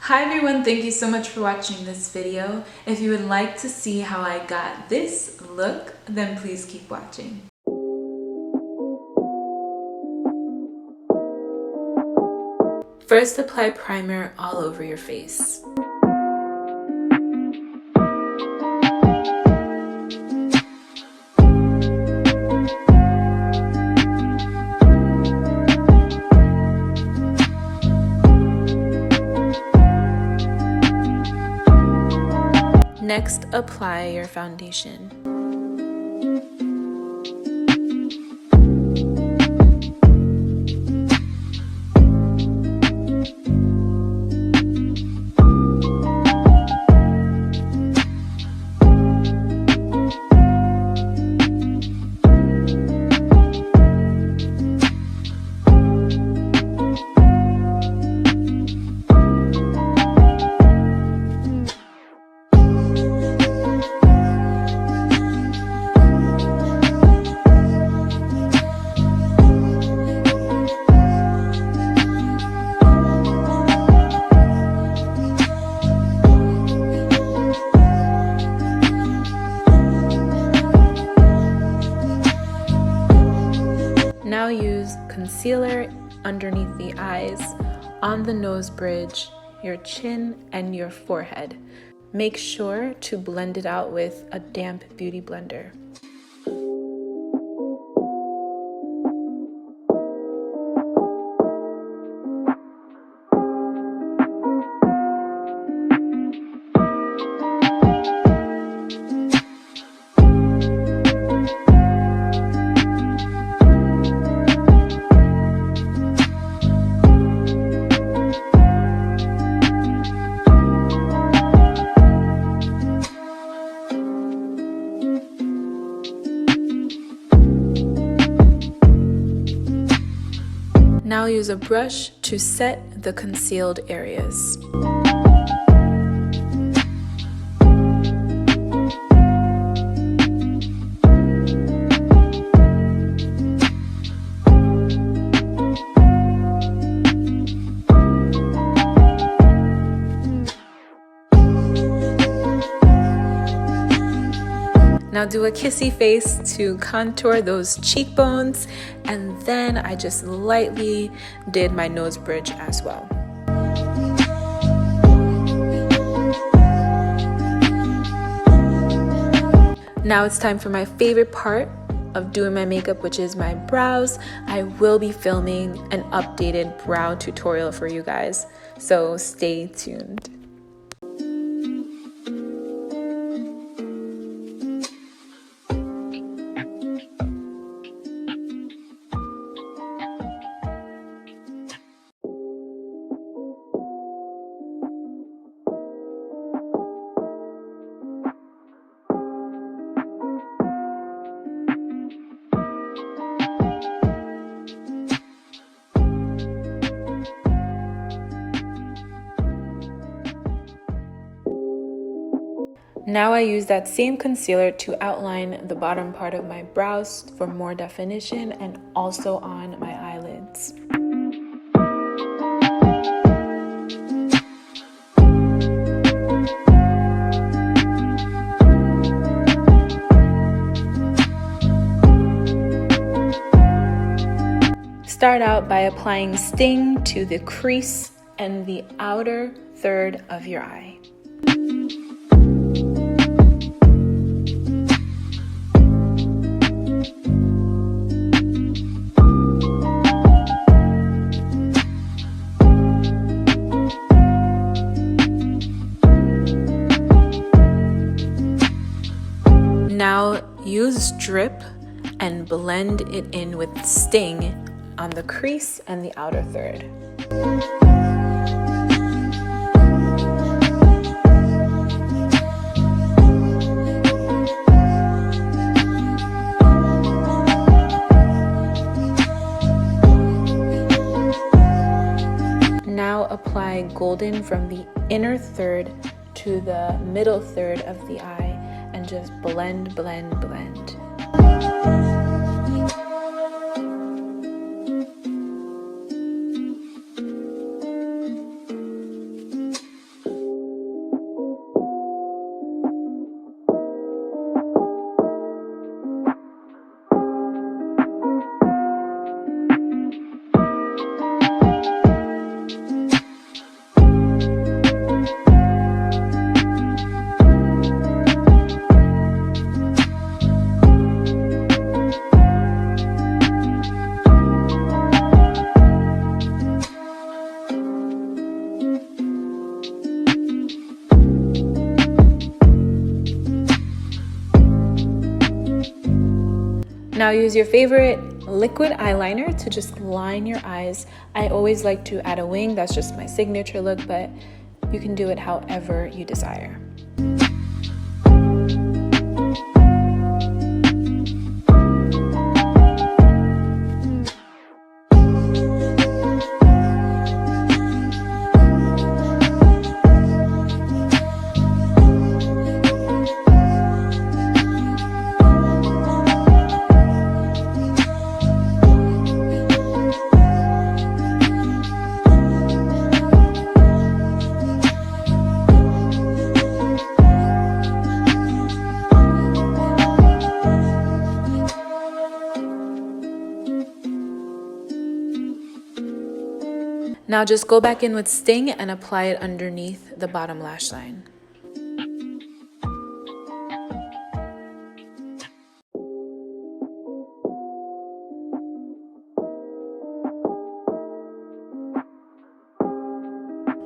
Hi everyone, thank you so much for watching this video. If you would like to see how I got this look, then please keep watching. First, apply primer all over your face. Next, apply your foundation. Now use concealer underneath the eyes, on the nose bridge, your chin, and your forehead. Make sure to blend it out with a damp beauty blender. Now use a brush to set the concealed areas. Now do a kissy face to contour those cheekbones, and then I just lightly did my nose bridge as well. Now it's time for my favorite part of doing my makeup, which is my brows. I will be filming an updated brow tutorial for you guys, so stay tuned. Now I use that same concealer to outline the bottom part of my brows for more definition and also on my eyelids. Start out by applying Sting to the crease and the outer third of your eye. Now use Drip and blend it in with Sting on the crease and the outer third. Now apply golden from the inner third to the middle third of the eye and just blend, blend, blend. Now use your favorite liquid eyeliner to just line your eyes. I always like to add a wing, that's just my signature look, but you can do it however you desire. Now just go back in with Sting and apply it underneath the bottom lash line.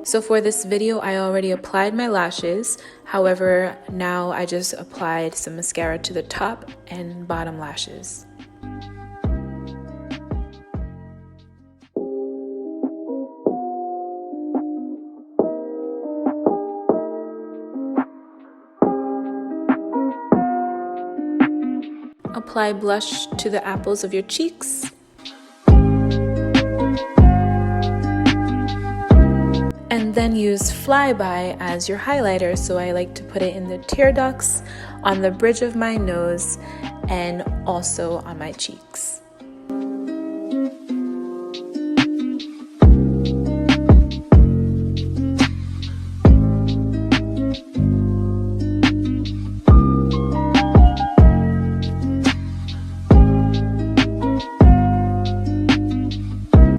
So for this video, I already applied my lashes. However, now I just applied some mascara to the top and bottom lashes. Apply blush to the apples of your cheeks. And then use Flyby as your highlighter. So I like to put it in the tear ducts, on the bridge of my nose, and also on my cheeks.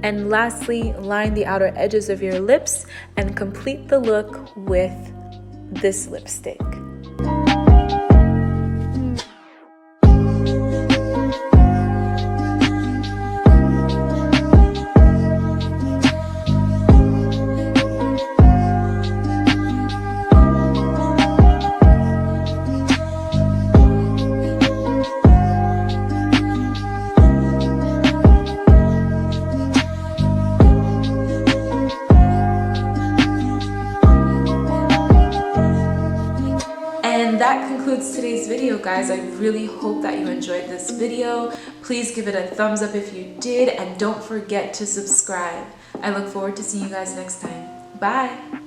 And lastly, line the outer edges of your lips and complete the look with this lipstick. And that concludes today's video, guys. I really hope that you enjoyed this video. Please give it a thumbs up if you did, and don't forget to subscribe. I look forward to seeing you guys next time. Bye!